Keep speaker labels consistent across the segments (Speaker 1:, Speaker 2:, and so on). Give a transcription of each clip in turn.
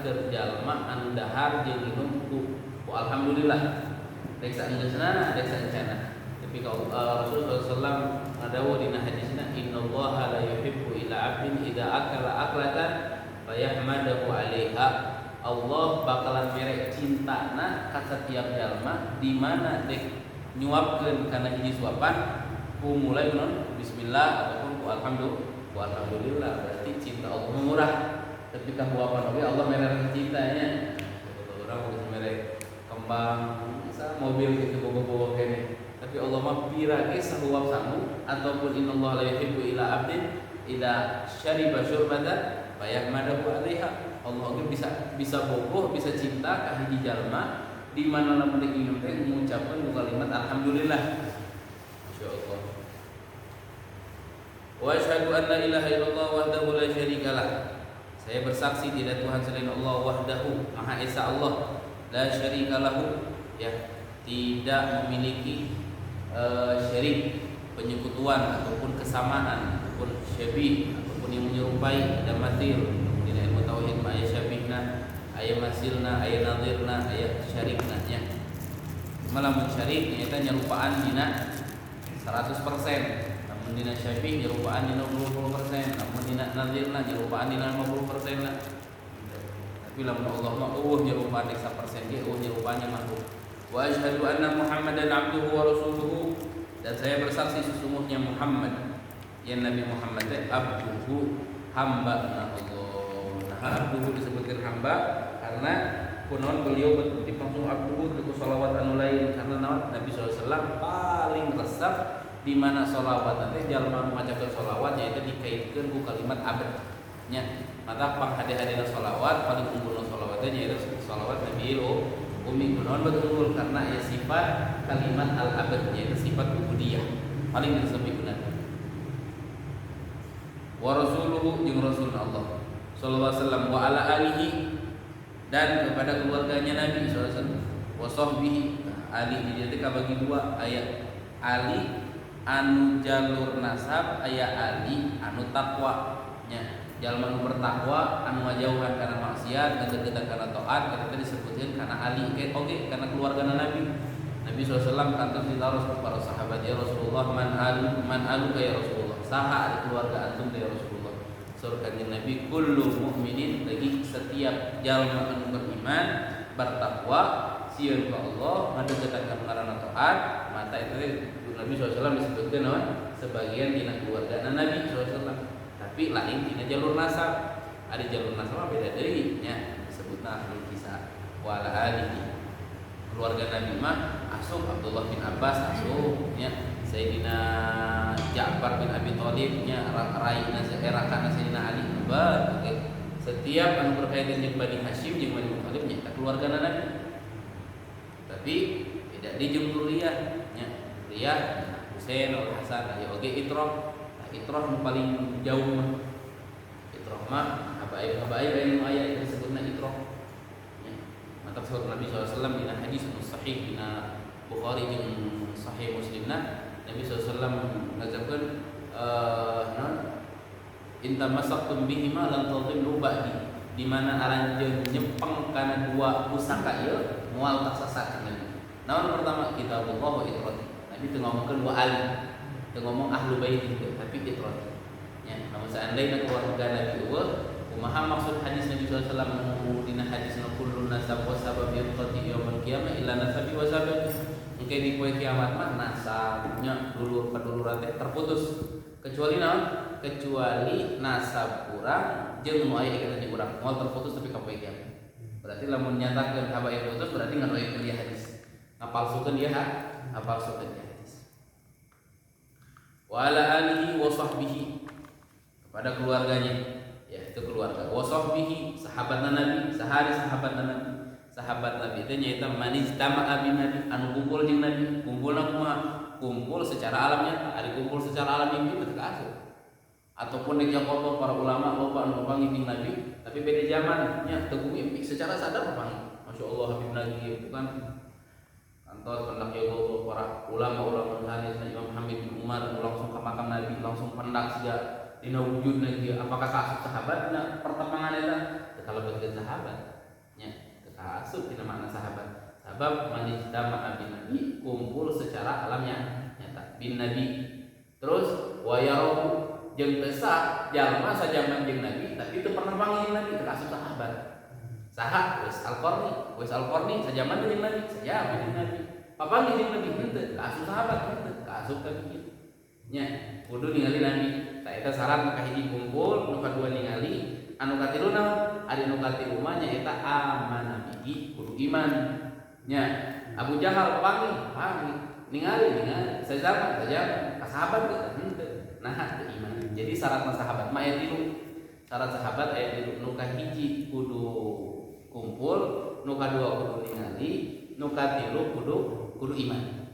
Speaker 1: keur jalma anu dahar jeung minum ku alhamdulillah. Rek saenggeusna rek saencana. Tapi Rasulullah sallallahu ngadawu dina hadisna innallaha la yuhibbu ila 'abdin idza akala aklatan fayahmadahu 'alaiha. Allah bakalan mere cintana ka setiap jalma di mana dek nyuapkeun kana hiji suapan ku mulai non bismillah ataupun ku alhamdulillah. Berarti cinta Allah murah. Ketika buapan oge Allah mere cintanya. Orang geus mere kembang mobil gitu bogo-bogo kene. Tapi Allah mah pira ge sahuap sangu ataupun innallaha la yuhibbu ila 'abdin idza syariba syurbatan fayahmadahu 'alaiha. Allah ge bisa bogoh, bisa cinta ka hiji jalma di mana lamun minum teh mengucapkeun kalimat alhamdulillah. Masyaallah. Wa asyhadu an la ilaha illallah wahdahu la syarikalah. Saya bersaksi tidak Tuhan selain Allah wahdahu, Maha Esa Allah, la syarikalahu, ya, tidak memiliki syirik, penyekutuan ataupun kesamaan ataupun syabih ataupun yang menyerupai. Ada mathil di ilmu tauhid ma aya syabihna, aya masilna, aya nadhirna, aya syarikna nya. Malamun syarik nya eta nyerupaan dina 100%, namun dina syabih nyerupaan dina 20%, namun dina nadhirna nyerupaan dina 50% lah. Tapi lamun Allah mah nyerupaan 100% ge nyerupaannya makhluk. Wa asyhadu anna Muhammadan abduhu wa rasuluhu, dan saya bersaksi sesungguhnya Muhammad, ya Nabi Muhammad abduhu, hamba Allah. Nah, abduhu disebutkan hamba karena kunaon beliau betul langsung abduhu ku shalawat anu lain karena Nabi SAW paling resep di mana shalawat teh jalma macakeun shalawat yaitu dikaitkeun ku kalimat abad nya. Mata panghade-hadena shalawat paling unggulna shalawat nya yaitu shalawat Nabi Umi kunaon betul karena ya sifat kalimat al-abad yaitu sifat ubudiyah paling disebutkeun. Wa rasuluhu jeung rasul Allah sallallahu alaihi wasallam wa ala alihi, dan kepada keluarganya Nabi sallallahu alaihi wasallam wa sahbihi. Ali di dieu kabagi dua, aya ali anu jalur nasab, aya ali anu takwa nya. Jalma nu bertakwa anu ngajauhan kana maksiat, deukeut kana taat, eta disebutkeun kana ali oge kana keluargana Nabi. Nabi SAW kantos ditaros ku para sahabat, ya Rasulullah man alu ya Rasulullah, saha ari keluarga antum ya Rasulullah. Surah kanjeng Nabi, kullu mu'minin, lagi setiap jalma anu beriman bertakwa sieun ka Allah ngadeukeut ka ngaranna taat, mata itu Nabi SAW disebutkeun naon sebagian dina keluargana Nabi SAW. Tapi lain dina jalur nasab. Ada jalur nasab beda deui nya, disebutna ahlul kisah wa ala alihi. Keluarga Nabi mah asup Abdullah bin Abbas asup nya, Sayyidina Ja'far bin Abi Thalib nya, raina seerakana Sayyidina Ali. Oke. Setiap anu berkaitan jeung Bani Hasyim jeung Bani Muthalib nya keluarga Nabi. Tapi tidak di jumhuriyah nya. Riyah Husain al Hasan aya oge itrah. Itrah nu paling jauh mah. Itrah mah habaib anu aya disebutna itrah. Ya. Mantap sahabat Nabi SAW dina hadis sahih dina Bukhari jeung Sahih Muslimna, Nabi SAW ngajabkeun non inta masaqtum bihi ma lan tadhillu ba'di, di mana aranjeun nyepeng kana dua pusaka ieu moal tak sesat Nabi. Naon pertama kitabullah wa itrati. Nabi teu ngomongkeun wa ali, teu ngomong ahlu bait itu, tapi itrati. Ya, namun seandainya keluarga Nabi kumaha maksud hadis Nabi SAW dina hadis kullu nasab wa sabab yaqti yaumil qiyamah illa nasabi wa sabab. Engke di poe kiamat mah nasabnya dulur paduluran teh terputus, kecuali naon? Kecuali nasab urang jeung nu aya kana di urang moal terputus tapi ka poe kiamat. Berarti lamun nyatakeun habaib putus berarti ngaroekeun dia hadis. Ngapalsukeun dia ngapalsukeun dia hadis. Wa ala alihi wa sahbihi, kepada keluarganya, ya itu keluarga. Wa sahbihi, sahabatna Nabi, sahari sahabatna Nabi. Sahabat Nabi teh nyaeta manijtama'a bin Nabi, anu kumpul jeung Nabi. Kumpulna kumaha? Kumpul secara alam nyata, ari kumpul secara alam mimpi teu kaasup. Ataupun di Jakarta para ulama loba anu panggih Nabi, tapi beda zaman nya teu mimpi secara sadar panggih. Masyaallah Habib Nabi bukan kantor pendak yogo para ulama hadis Imam Hamid bin Umar langsung ke makam Nabi, langsung pendak saja dina wujudna ieu apakah kaasup sahabat na pertambangan eta teu kalebetkeun sahabat nya teu kaasup dina makna sahabat sabab manijtama bin nabi kumpul secara alamnya nyata bin nabi terus wayarahu jeung teu sah jalma sajaman jeung nabi tapi teu pernah panggil nabi teu kaasup sahabat saha Uwais Al-Qarni sajaman jeung nabi sajaman jeung nabi papanggih jeung nabi henteu kaasup sahabat henteu kaasup tabi'in nya kudu ningali nabi ta eta syarat kahiji kumpul nu kadua ningali anu katilu naon ari nu katilu mah nyaeta amanah bihi kudu iman nya Abu Jahal panggih ningali sajaman ka sahabat henteu nah teu iman jadi syaratna sahabat mah aya tilu syarat sahabat aya tilu nu kahiji kudu kumpul nu kadua kudu ningali nu katilu kudu iman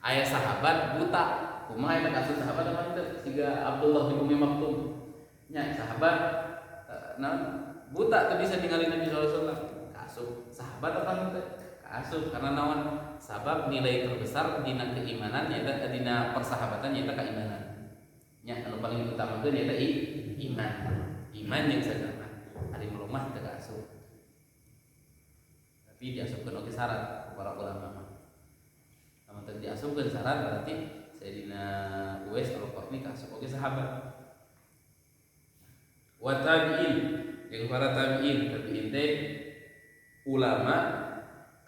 Speaker 1: aya sahabat buta kumaha eta kasus sahabat apa teh siga Abdullah bin Umi Maktum nya sahabat buta teu bisa ningali Nabi sallallahu alaihi wasallam kasus sahabat apa teh kasus karena naon sabab nilai terbesar dina keimanan nyaeta dina persahabatan nyaeta keimanan nya anu paling utama teh nyaeta iman yang sagana ari melumah teu kaasup tapi diasupkeun oge syarat para ulama lamun teu diasupkeun syarat berarti Sayyidina Uwais Al-Qarni kaasup oge sahabat wa tabi'in jeung para tabi'in teh ulama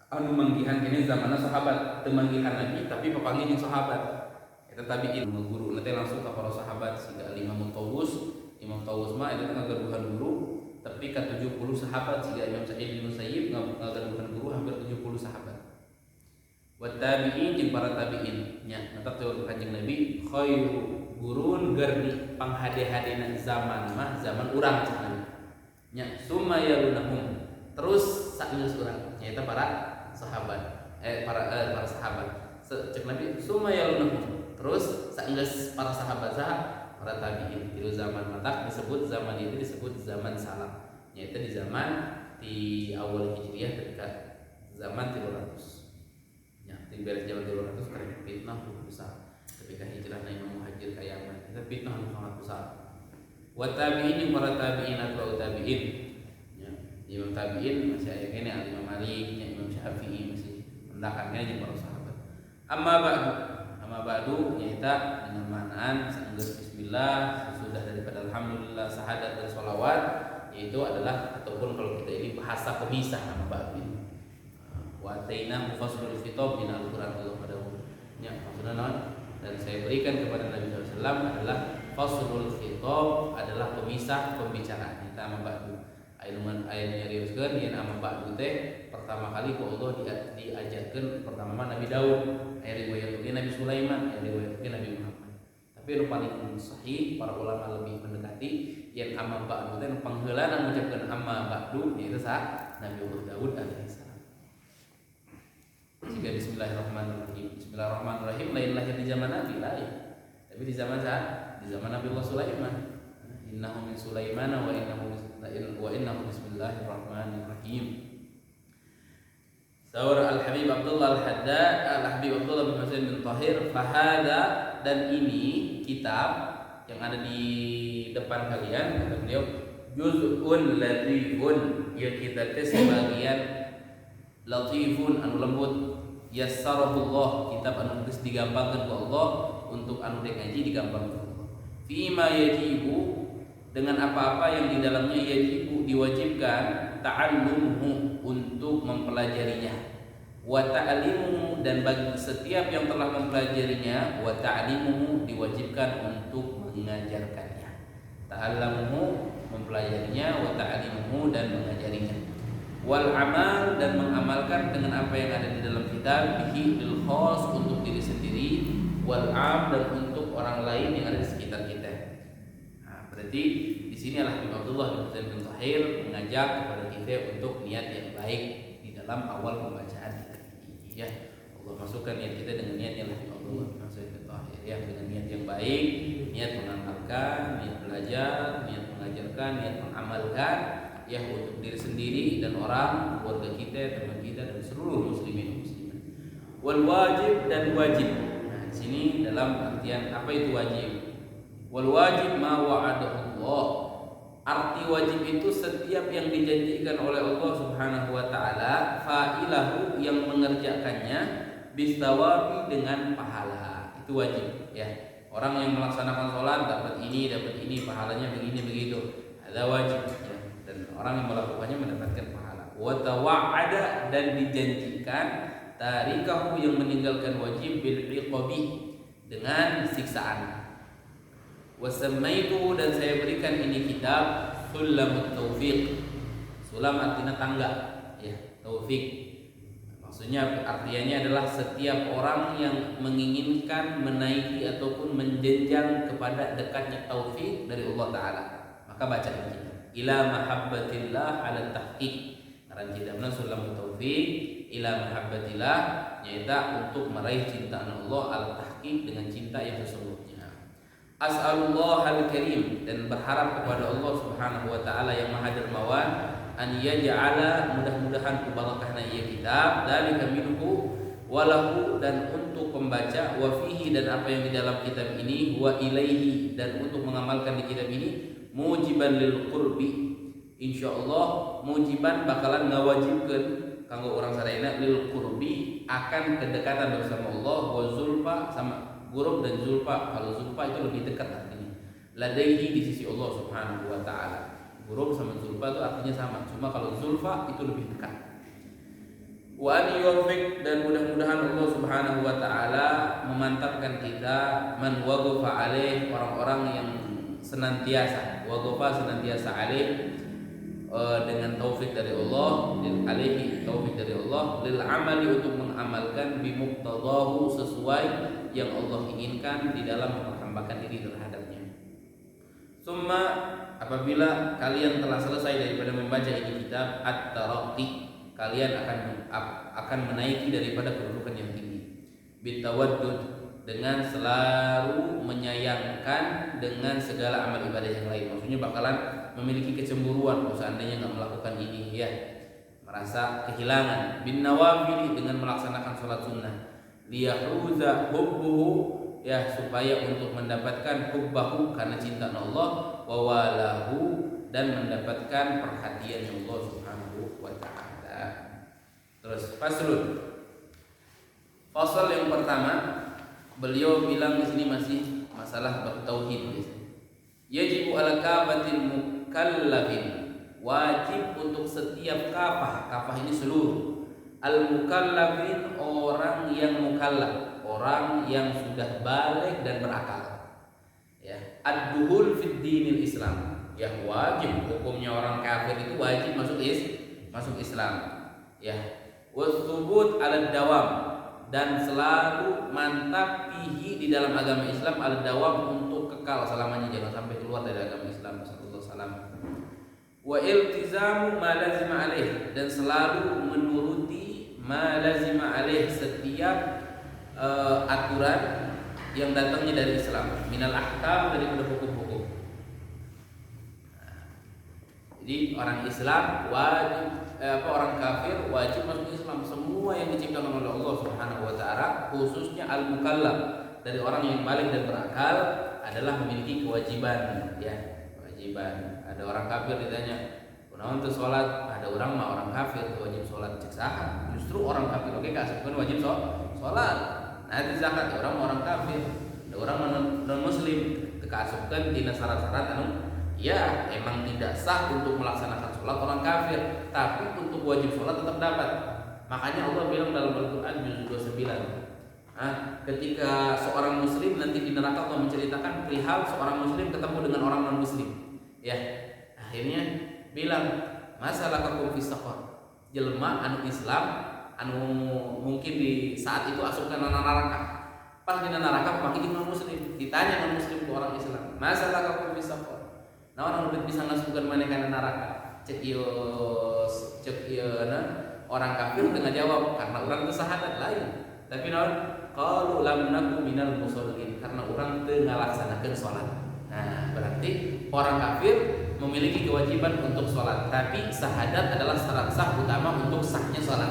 Speaker 1: anu manggihan kene zamanna sahabat teu manggihan nabi tapi papanggih jeung sahabat eta tabi'in guru nanti langsung ka para sahabat siga Imam Tawus mah eta ngagaduhan guru tapi ka 70 sahabat siga Imam Sa'id bin Musayyib ngagaduhan guru hampir 70 sahabat wa tabi'in jeung para tabi'in nya netep teu Kanjeng Nabi khairu qurun garni panghade-hadena zaman mah zaman urang cenah nya summa yalunahum terus saeus urang nyaeta para sahabat para sahabat cek Nabi summa yalunahum terus saeus para sahabat saha para tabi'in tilu zaman mata disebut zaman itu disebut zaman salam yaitu di zaman di awal hijriah ketika zaman 300 ya di beres zaman 300 karena fitnah besar ketika hijrah Imam Muhajir ka Yaman itu fitnah sangat besar wa tabi'in para tabi'in atau tabi'in ya Imam tabi'in masih aya kene Imam Malik Imam Syafi'i masih mendakannya jeung para sahabat amma ba'du nyaita dengan manaan saenggeus bismillah sesudah daripada alhamdulillah syahadat dan sholawat yaitu adalah ataupun kalau kita ini bahasa pemisah nama ba'du wa ataina mufassirul khitab min al-Qur'an Allah pada nya maksudna naon dan saya berikan kepada Nabi sallallahu alaihi wasallam adalah faslul khitab adalah pemisah pembicaraan kita nama ba'du ayatnya riwayatkeun yen amma ba'du teh pertama kali ku Allah diajarkeun pertama Nabi Daud aya riwayat Nabi Sulaiman aya riwayat Nabi Muhammad tapi nu paling sahih para ulama lebih mendekati yen amma ba'du teh pangheulana ngucapkeun amma ba'du yaitu Nabi Daud alaihi salam jika bismillahirrahmanirrahim lain lahir di zaman Nabi lain tapi di zaman di zaman Nabi Allah Sulaiman innahu min Sulaiman wa innahu bismillahirrahmanirrahim. Saur Al-Habib Abdullah Al-Haddad Al-Habib Abdullah bin Husain bin Tahir fahada dan ini kitab yang ada di depan kalian kata beliau juz'un latifun ya kita teh sebagian latifun anu lembut yassarahullah kitab anu geus digampangkeun ku Allah untuk anu dek ngaji digampangkeun ku Allah fima yajibu dengan apa-apa yang di dalamnya yajibu diwajibkan ta'allumuhu untuk mempelajarinya wa ta'limuhu dan bagi setiap yang telah mempelajarinya wa ta'limuhu diwajibkan untuk mengajarkannya ta'allamuhu mempelajarinya wa ta'limuhu dan mengajarinya wal amal dan mengamalkan dengan apa yang ada di dalam kitab bihi lil khas untuk diri sendiri wal am dan untuk orang lain yang ada di sekitar kita. Berarti di sini Habib Abdullah bin Husain bin Tahir mengajak kepada kita untuk niat yang baik di dalam awal pembacaan kita. Ya, Allah masukkan niat kita dengan niat yang Habib Abdullah bin Husain bin Tahir ya, dengan niat yang baik, niat mengamalkan, niat belajar, niat mengajarkan, niat mengamalkan ya untuk diri sendiri dan orang, keluarga kita, teman kita dan seluruh muslimin muslimat. Wal wajib dan wajib. Nah, di sini dalam artian apa itu wajib? Wal wajib ma wa'adahullah. Arti wajib itu setiap yang dijanjikan oleh Allah Subhanahu wa taala, fa'ilahu yang mengerjakannya, bisawabi dengan pahala. Itu wajib ya. Orang yang melaksanakan sholat dapat ini, pahalanya begini begitu. Ada wajib ya. Dan orang yang melakukannya mendapatkan pahala. Wa tawa'ada, dan dijanjikan tarikahu yang meninggalkan wajib bil iqabi, dengan siksaan. Wasamaitu, dan saya berikan ini kitab Sulamut Taufiq. Sulam artinya tangga ya, taufik. Maksudnya artiannya adalah setiap orang yang menginginkan menaiki ataupun menjenjang kepada dekatnya taufik dari Allah Ta'ala, maka baca ini kitab. Ila mahabbatillah ala tahqiq. Karena kitabnya Sulamut Taufiq ila mahabbatillah, yaitu untuk meraih cinta Allah ala tahqiq, dengan cinta yang sesungguhnya. As'alullah al-karim, dan berharap kepada Allah Subhanahu wa taala yang Maha Dermawan, an yaj'ala, mudah-mudahan barakahna ia kitab, dzalika minhu walahu, dan untuk pembaca, wa fihi, dan apa yang di dalam kitab ini, wa ilaihi, dan untuk mengamalkan di kitab ini, mujiban lil qurbi, insyaallah mujiban bakalan ngawajibkeun kanggo urang sadayana lil qurbi, akan kedekatan bersama Allah, wa zulfa, sama gurub dan zulfa. Kalau zulfa itu lebih dekat artinya, ladaihi, di sisi Allah Subhanahu wa taala. Gurub sama zulfa itu artinya sama, cuma kalau zulfa itu lebih dekat. Wa an yuwaffiq, dan mudah-mudahan Allah Subhanahu wa taala memantapkan kita, man waqafa alaih, orang-orang yang senantiasa alaih, dengan taufik dari Allah, alaihi, taufik dari Allah, lil amali, untuk mengamalkan bimuqtadahu, sesuai yang Allah inginkan di dalam memperhambakan diri terhadapnya. Summa, apabila kalian telah selesai daripada membaca ini kitab, at-taraqi, kalian akan menaiki daripada kedudukan yang tinggi. Bitawaddud, dengan selalu menyayangkan dengan segala amal ibadah yang lain. Maksudnya bakalan memiliki kecemburuan kalau seandainya nggak melakukan ini ya, merasa kehilangan. Bin nawafili, dengan melaksanakan sholat sunnah. Liyahruza hubbuhu, ya, supaya untuk mendapatkan hubbahu, karena cinta Allah, wa walahu, dan mendapatkan perhatian Allah Subhanahu wa taala. Terus faslun, fasal yang pertama, beliau bilang di sini masih masalah bab tauhid. Yajibu ala kafatil mukallafin, wajib untuk setiap kafah ini seluruh. Al-mukallafin, orang yang mukallaf, orang yang sudah balik dan berakal. Ya, ad-duhul fid dinil Islam. Ya, wajib, hukumnya orang kafir itu wajib masuk Islam. Ya, wasubut ala dawam, dan selalu mantap fihi, di dalam agama Islam, ala dawam, untuk kekal selamanya, jangan sampai keluar dari agama Islam. Sallallahu alaihi wasallam. Wa iltizamu ma lazima alaih, dan selalu menuruti ma lazima alaih, setiap aturan yang datangnya dari Islam, minal ahkam, daripada hukum-hukum. Jadi orang Islam wajib, orang kafir wajib masuk Islam. Semua yang diciptakan oleh Allah Subhanahu wa taala, khususnya al-mukallaf, dari orang yang balik dan berakal, adalah memiliki kewajiban, ya, kewajiban. Ada orang kafir ditanya, "Kunaon teu salat?" Ada orang mah orang kafir wajib salat, cek saha? Justru orang kafir oge kasupkeun wajib salat. Nah, itu zakat orang kafir. Ada orang non muslim teu kasupkeun dina syarat-syarat anu ya emang tidak sah untuk melaksanakan sholat orang kafir, tapi untuk wajib sholat tetap dapat. Makanya Allah bilang dalam Al-Quran juz 29, ketika seorang muslim nanti di neraka Allah menceritakan perihal seorang muslim ketemu dengan orang non muslim, ya, akhirnya bilang masalahkakum fis saqar, jelema anu Islam anu mungkin di saat itu asupkan neraka, pas di neraka pakai non muslim, ditanya non muslim ke orang Islam, masalahkakum fis saqar, naon anu bisa ngasupkeun maneh kana neraka? Cek ieu orang kafir teu jawab karena urang teu sahadat lain. Tapi naon? Qalu lam naku minal musallin, karena urang teu ngalaksanakeun salat. Nah, berarti orang kafir memiliki kewajiban untuk salat, tapi sahadat adalah syarat sah utama untuk sahnya salat.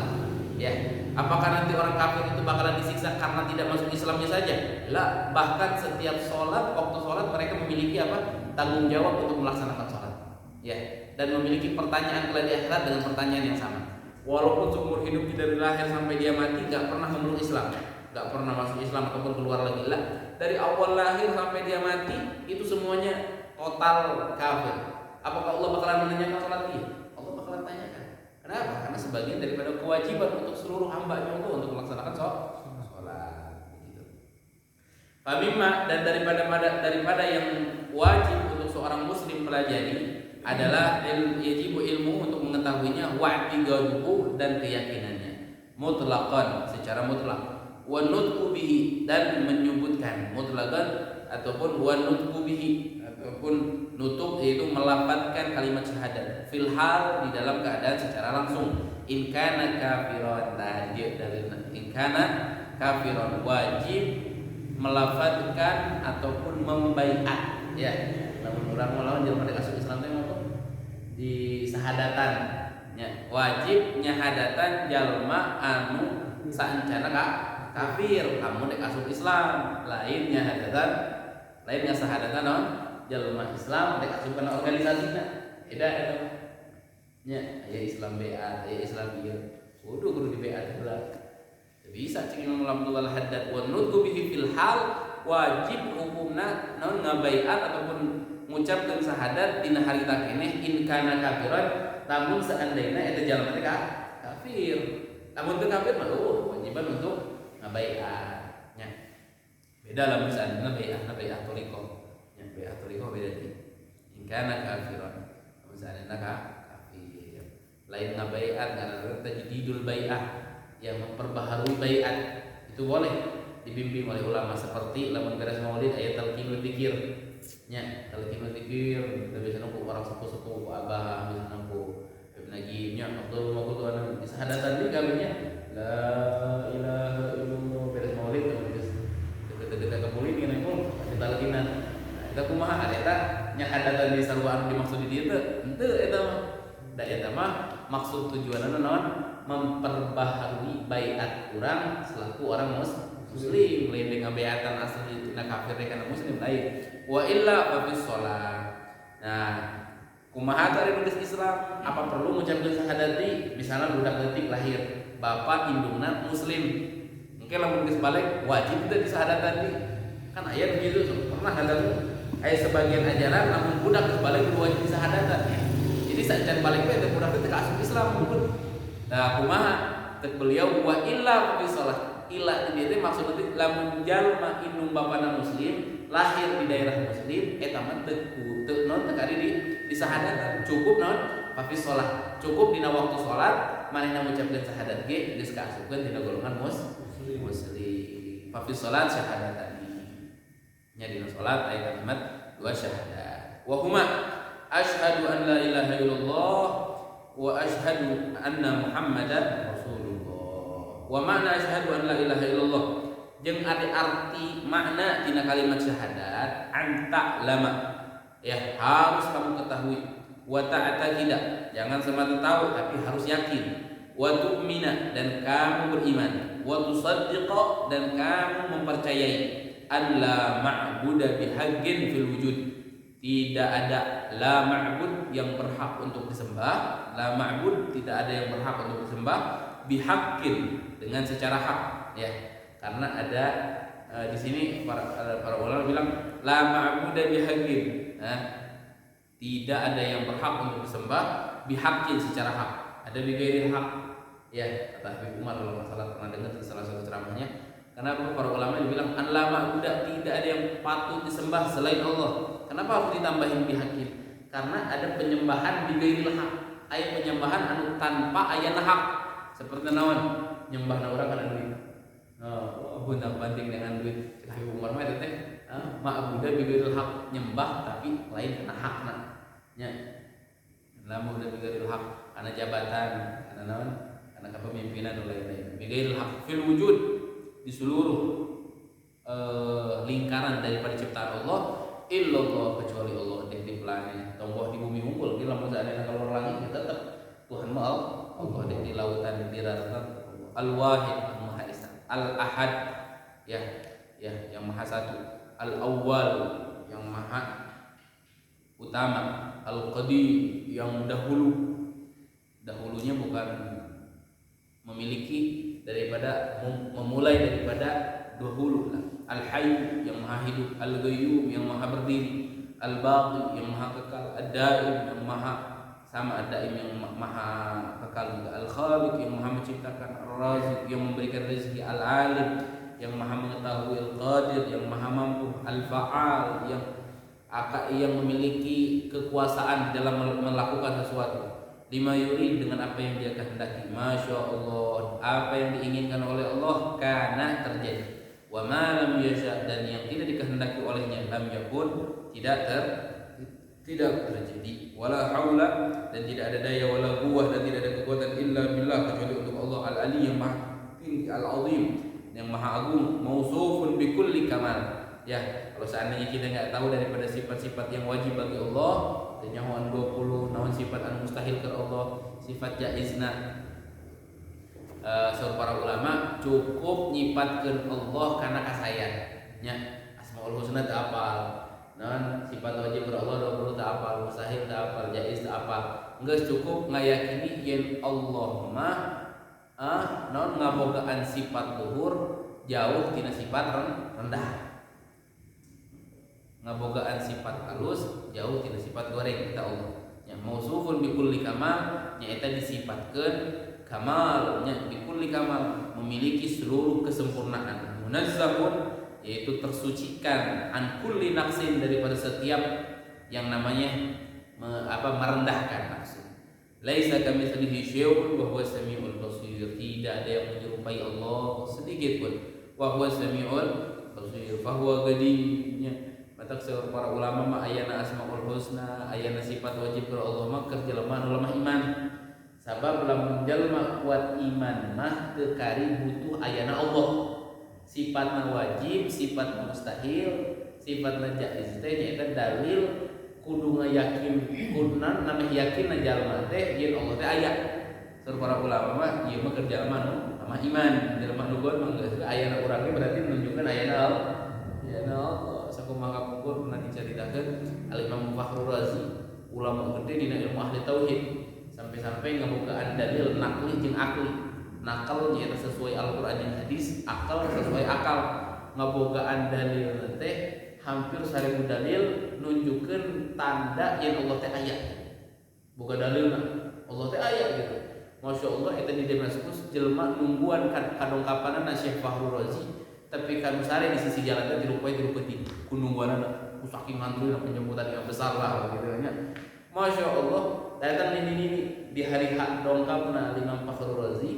Speaker 1: Ya, apakah nanti orang kafir itu bakalan disiksa karena tidak masuk Islamnya saja? Lah, bahkan setiap sholat, waktu sholat mereka memiliki apa? Tanggung jawab untuk melaksanakan sholat. Ya, dan memiliki pertanyaan kelak di akhirat dengan pertanyaan yang sama. Walaupun seumur hidup dari lahir sampai dia mati nggak pernah memeluk Islam, nggak pernah masuk Islam ataupun keluar lagi, lah dari awal lahir sampai dia mati itu semuanya total kafir. Apakah Allah bakalan menanyakan sholat dia? Allah bakalan tanyakan. Kenapa? Karena sebagian daripada kewajiban untuk seluruh hamba-Nya Allah untuk melaksanakan sholat. Begitu. Famimma, dan daripada yang wajib untuk seorang muslim pelajari adalah yajibu ilmu untuk mengetahuinya, wa'tiqaduhu, dan keyakinannya mutlaqan, secara mutlak, wa nutqu bihi, dan menyebutkan mutlaqan ataupun wa nutqu bihi, ataupun nutuk yaitu melafadzkan kalimat syahadat fil hal, di dalam keadaan secara langsung. In kana kafiran, in kana kafiran, wajib melafadzkan ataupun membaiat, ya. Namun orang melawan jelema dek asup Islam teh apa? Di sahadatan. Ya, wajib nyahadatan jalma anu saencana kafir, kamu dek asup Islam. Lain nyahadatan, lain sahadatan non jalma Islam dek asup kana organisasina. Beda eta. Nya, aya Islam beat, aya Islam ieu. Kudu di beat heula. Bisa cing Imam Abdullah Haddad wa nutqu bihi fil hal, wajib hukumna naon ngabaiat ataupun mengucapkan syahadat dina harita keneh in kana kafiran, namun seandainya eta jalma teh kafir. Namun teu kafir mah wajiban untuk ngabaiat nya. Beda lamun seandainya baiat thariqah. Nya baiat thariqah beda di in kana kafiran. Namun seandainya kafir. Lain ngabaiat karena tajdidul bai'ah, yang memperbaharui baiat itu boleh dibimbing oleh ulama, seperti lamun beres maulid ayat talqinul dzikir nya. Talqinul dzikir kita biasa nunggu orang sepuh-sepuh ku abah, biasa nunggu Ibnu Najib nya Abdul Maqdud anu disahadatan deui kaminya la ilaha illallah beres maulid geus deket-deket ka maulid nya mung talqinan. Eta kumaha eta nyahadatan di sarua anu dimaksud di dieu teh henteu eta mah. Da eta mah maksud tujuanna naon? Memperbaharui baiat orang selaku orang muslim, lain dengan baiatan asli tina kafir kana muslim lain. Wa illa fa fis shalah. Nah, kumaha tari nulis Islam? Apa perlu mengucapkan syahadat di misalnya budak leutik lahir, bapak indungna muslim. Engke lamun geus balik wajib teh disahadatan di. Kan aya begitu pernah ada aya sebagian ajaran lamun budak geus balik wajib disahadatan. Jadi saejan balik teh budak teh asup Islam pun. Nah, kumaha tek beliau wa illa fi shalah. Illa di dieu maksudna lamun jalma indung bapana muslim, lahir di daerah muslim, eta mah teu non teu kari di sahadatan. Cukup non fi shalah. Cukup dina waktu salat manehna ngucapkeun syahadat ge geus kaasupkeun dina golongan muslim. Fi shalat syahadatan. Nya dina salat aya kalimat dua syahadat. Wa huma asyhadu an la ilaha illallah wa asyhadu anna Muhammadan Rasulullah. Wa makna asyhadu an la ilaha illallah jeung ada arti makna dina kalimat syahadat an ta'lama, ya harus kamu ketahui, wa ta'taqida, jangan semata tahu tapi harus yakin, wa tu'mina, dan kamu beriman, wa tusaddiqa, dan kamu mempercayai, an la ma'buda bihaqqin fil wujud, tidak ada la ma'bud yang berhak untuk disembah, la ma'bud tidak ada yang berhak untuk disembah, bihaqqin dengan secara hak, ya. Karena ada di sini para ulama bilang la ma'buda bihaqqin, tidak ada yang berhak untuk disembah bihaqqin secara hak, ada bighairil hak, ya. Kata Habib Umar kalau masalah pernah dengar di salah satu ceramahnya. Kenapa para ulama bilang an la ma'buda, tidak ada yang patut disembah selain Allah. Kenapa harus ditambahin bihaqqin? Karena ada penyembahan bighairil hak, aya penyembahan anu tanpa aya hak. Seperti naon? Nyembahna urang kana duit. Bunda banding dengan duit. Habib Umar mah eta teh ma'buda bighairil hak, nyembah tapi lain kana hakna. Nya. La ma'buda bighairil hak, kana jabatan, kana naon? Kana kepemimpinan dan lain-lain. Bighairil hak fil wujud, di seluruh lingkaran daripada ciptaan Allah, illallah, kecuali Allah di planet tonggoh di bumi unggul di lamun saadana keluar langit tetap Tuhan mah Allah di lautan di daratan Allah. Al-Wahid yang Maha Esa, Al-Ahad ya yang Maha Satu, Al-Awwal yang Maha Utama, Al-Qadim yang dahulunya bukan memiliki daripada memulai daripada dahulu lah. Al-Hayy yang Maha Hidup, Al-Qayyum yang Maha Berdiri, Al-Baqi yang Maha Kekal, Ad-Daim yang Maha sama, Ad-Daim yang Maha Kekal juga, Al-Khaliq yang Maha Menciptakan, Ar-Raziq yang memberikan rezeki, Al-Alim yang Maha Mengetahui, Al-Qadir yang Maha Mampu, Al-Fa'al yang memiliki kekuasaan dalam melakukan sesuatu, lima yurid dengan apa yang dia kehendaki. Masya Allah, apa yang diinginkan oleh Allah karena terjadi. Wa ma lam yasha, dan yang tidak dikehendaki olehnya lam yakun, tidak terjadi. Wala haula, dan tidak ada daya, wala quwwah, dan tidak ada kekuatan illa billah, kecuali untuk Allah. Al-Ali yang Maha Tinggi, Al-Azim yang Maha Agung, mausufun bi kulli kamal. Ya, kalau seandainya kita enggak tahu daripada sifat-sifat yang wajib bagi Allah, nyahuan 20 naon sifat anu mustahil ke Allah, sifat jaizna. Saur para ulama cukup nyifatkeun Allah karena kasayan nya. Asmaul husna teu apal, naon sifat wajib ke Allah 20 teu apal, mustahil teu apal, jaiz teu apal. Geus cukup ngayakini yen Allah mah naon ngabogaan sifat luhur jauh tina sifat rendah, ngabogaan sifat halus jauh tina sifat goreng kita Allah. Nya mausufun bi kulli kamal, nya eta disifatkeun kamal, nya bi kulli kamal, memiliki seluruh kesempurnaan. Munazzahun, yaitu tersucikan, an kulli naqsin, daripada setiap yang namanya merendahkan nafsu. Laisa kamitslihi syai'un wa huwas samiul basir, tidak ada yang menyerupai Allah sedikit pun. Wa huwas samiul basir, fa huwa qadim. Matak seueur para ulama mah ayana asmaul husna, ayana sifat wajib ke Allah mah keur jelema nu lemah iman. Sabab lamun jalma kuat iman mah teu kari butuh ayana Allah. Sifatna wajib, sifatna mustahil, sifatna jaiz teh nyaeta dalil kudu ngayakin, kudunan nameh yakinna jalma teh yen Allah teh aya. Seueur para ulama mah ieu mah keur jalma nu lemah iman, jalma nu gon mah geus ayana urang ge berarti menunjukkan ayana Allah. Ayana Allah sakumaha pungkur pernah dicaritakeun Al-Imam Fakhrul Razi, ulama gede dina ilmu ahli tauhid, sampai-sampai ngabogaan dalil nakli jeung akli. Nakal nyaeta sesuai Al-Qur'an jeung hadis, akal sesuai akal. Ngabogaan dalil teh hampir 1000 dalil nunjukkeun tanda yen Allah teh aya. Boga dalilna Allah teh aya gitu. Masya Allah, eta di Damaskus jelema nungguan kadongkapanana Syekh Fakhrul Razi, tapi kanu sare di sisi jalan teh dirupeuti kunungguanana saking ngantrina penjemputan yang besar lah gitu nya. Masya Allah, datang ini di hari hak dongkapna Imam Fakhrul Razi,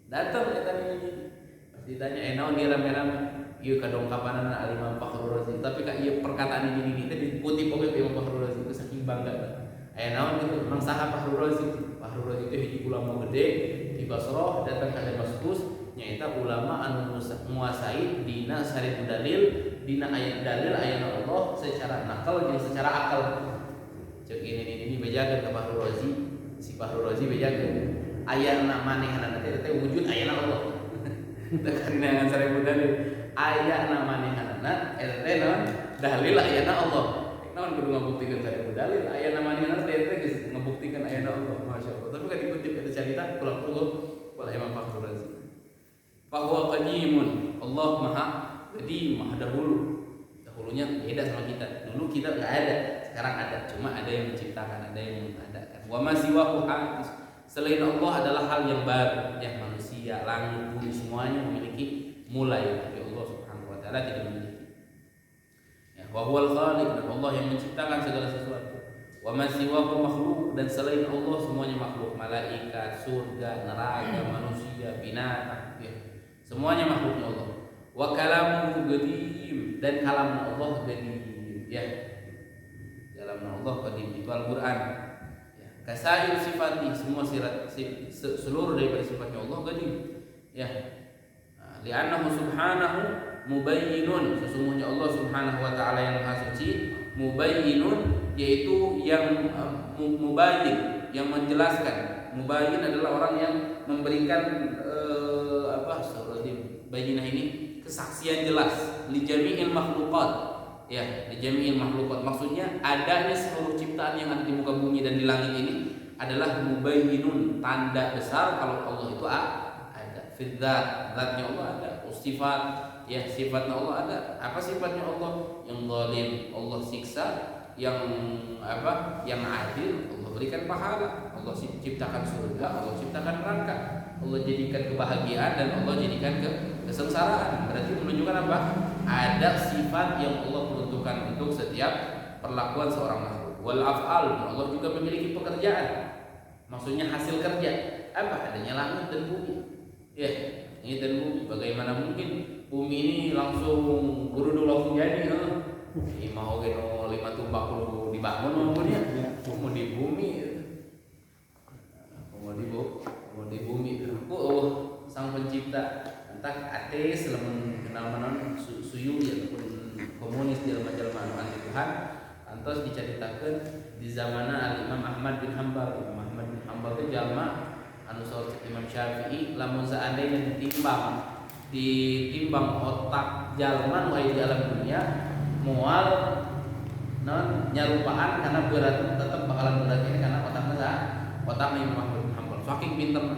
Speaker 1: datang eta ini pas ditanya naon ieu rame-rame, ieu kadongkapanana Imam Fakhrul Razi, tapi ka ieu perkataan ini teh dikutip oge Imam Fakhrul Razi itu saking bangga. Naon gitu, mang saha Fakhrul Razi? Fakhrul Razi teh hiji ulama gede di Basrah, datang ka Damaskus, nyaeta ulama anu menguasai dina 1000 dalil, dina ayat dalil ayat Allah secara nakal jeung secara akal. Cek ini bejakeun ka Fakhrul Razi, si Fakhrul Razi bejakeun ayatna manehna teh wujud ayatna Allah. Teu karina 1000 dalil, ayatna manehna eta teh naon dalil ayatna Allah. Naon kudu ngabuktikeun 1000 dalil, ayatna manehna teh geus ngabuktikeun ayatna Allah. Masyaallah. Tapi kan dikutip eta cerita pulang-pulang oleh Imam Fakhrul Razi. Bahwa qadimun, Allah Maha Qadim, Maha dahulu. Dahulunya beda sama kita. Dulu kita enggak ada, sekarang ada. Cuma ada yang menciptakan, ada yang mengadakan. Wa ma siwahu hadis. Selain Allah adalah hal yang baru. Ya, manusia, langit, bumi semuanya memiliki mulai, tapi Allah Subhanahu wa taala tidak memiliki. Ya, wa huwal khaliq, dan Allah yang menciptakan segala sesuatu. Wa ma siwahu makhluk, dan selain Allah semuanya makhluk. Malaikat, surga, neraka, manusia, binatang, ya. Semuanya makhluknya Allah. Wa kalamuhu qadim, dan kalamnya Allah qadim, ya. Kalamnya Allah qadim itu Al-Qur'an. Ya. Kasair sifati, semua seluruh daripada sifatnya Allah qadim. Ya. Li'annahu subhanahu mubayyinun, sesungguhnya Allah Subhanahu wa taala yang Maha Suci, mubayyinun, yaitu yang mubayyin, yang menjelaskan, Mubayyin adalah orang yang memberikan bayinah ini kesaksian jelas li jami'il makhluqat. Ya, li jami'il makhluqat maksudnya adanya seluruh ciptaan yang ada di muka bumi dan di langit ini adalah mubayyinun, tanda besar kalau Allah itu ada. Fidzat, zatnya Allah ada. Sifat, ya sifatnya Allah ada. Apa sifatnya Allah? Yang zalim Allah siksa, yang yang adil Allah berikan pahala. Allah ciptakan surga, Allah ciptakan neraka, Allah jadikan kebahagiaan dan Allah jadikan kesengsaraan. Berarti menunjukkan apa? Ada sifat yang Allah peruntukkan untuk setiap perlakuan seorang makhluk. Wal af'al, Allah juga memiliki pekerjaan. Maksudnya hasil kerja. Apa? Adanya langit dan bumi. Ya, langit dan bumi. Bagaimana mungkin bumi ini langsung gurudu langsung jadi? Mau geno 5 tumbak perlu dibangun maupun ya. Mau di bumi. Mau di bumi. Sang pencipta. Entah ateis lamun kenal manon suyu ataupun komunis di jelema-jelema anti Tuhan. Antos diceritakan di zamanna Al-Imam Ahmad bin Hanbal. Imam Ahmad bin Hanbal itu jalma anu saur Imam Syafi'i lamun seandainya ditimbang otak jalma nu aya di alam dunia moal non nyarupaan karena berat tetap bakalan berat ini karena otaknya Imam Ahmad bin Hanbal saking pinterna.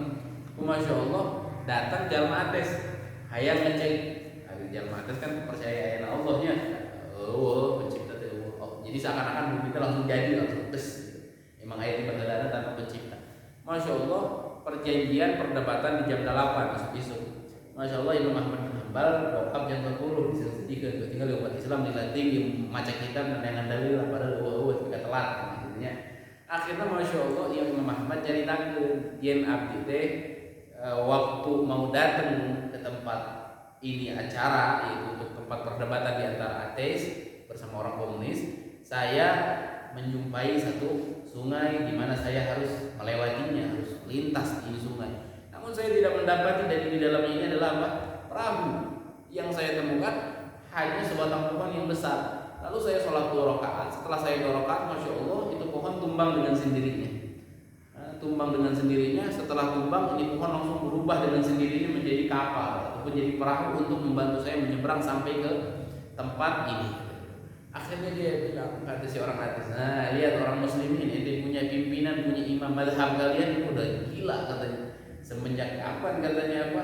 Speaker 1: Masya Allah datang jalma ateis hayang ngecek jalma ateis kan percaya ayana Allah nya pencipta jadi seakan-akan bumi itu langsung jadi langsung tes emang ayat di baheulana tanpa pencipta. Masya Allah perjanjian perdebatan di jam 8 besok-besok. Masya Allah Imam Ahmad bin Hanbal bokap jam 10 disedikan tinggal umat Islam dilatih yang maca kitab dan yang dalil padahal tidak telat maksudnya. Akhirnya Masya Allah Imam Ahmad cari takut yen abdi teh waktu mau datang ke tempat ini acara yaitu untuk tempat perdebatan di antara ateis bersama orang komunis, saya menjumpai satu sungai di mana saya harus melewatinya, harus lintas di sungai. Namun saya tidak mendapati dan di dalamnya ini adalah apa? Perahu. Yang saya temukan hanya sebatang pohon yang besar. Lalu saya sholat 2 rakaat. Setelah saya 2 rakaat, Masya Allah itu pohon tumbang dengan sendirinya. Tumbang dengan sendirinya. Setelah tumbang ini pohon langsung berubah dengan sendirinya menjadi kapal ataupun jadi perahu untuk membantu saya menyeberang sampai ke tempat ini. Akhirnya dia bilang kata si orang ateis, nah lihat orang muslimin ini punya pimpinan, punya imam, mazhab kalian itu udah gila katanya. Semenjak kapan katanya apa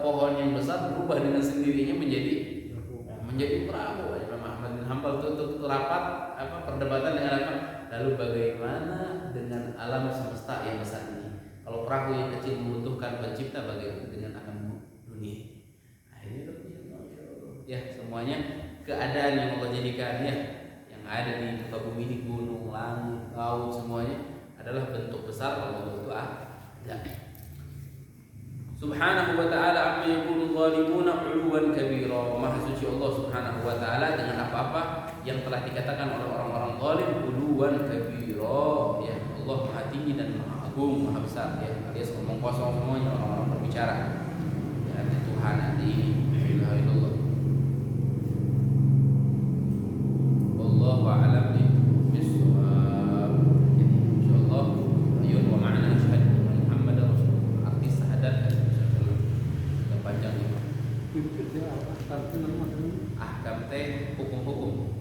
Speaker 1: pohon yang besar berubah dengan sendirinya menjadi perahu. Imam Ahmad bin Hanbal itu rapat perdebatan dengan apa? Lalu bagaimana dengan alam semesta yang besar ini? Kalau perahu yang kecil membutuhkan pencipta, bagaimana dengan alam dunia? Nah ini ya semuanya keadaan yang Allah jadikan ya yang ada di muka bumi ini, gunung, langit, laut semuanya adalah bentuk besar Allah itu ada. Subhanahu wa ta'ala amma yaqulu zalimuna 'uluwan kabira. Maha suci Allah Subhanahu wa ta'ala dengan apa-apa yang telah dikatakan oleh orang-orang zalim 'uluwan kabira. Ya Allah Maha tinggi dan Maha agung, Maha besar ya. Alias ngomong kosong semuanya orang-orang berbicara. Ya ada Tuhan ada ini. La ilaha illallah. Wallahu a'lam bishawab. Insyaallah ayun wa ma'na asyhadu anna Muhammadar Rasulullah. Arti syahadat panjang ini. Ahkam teh hukum-hukum.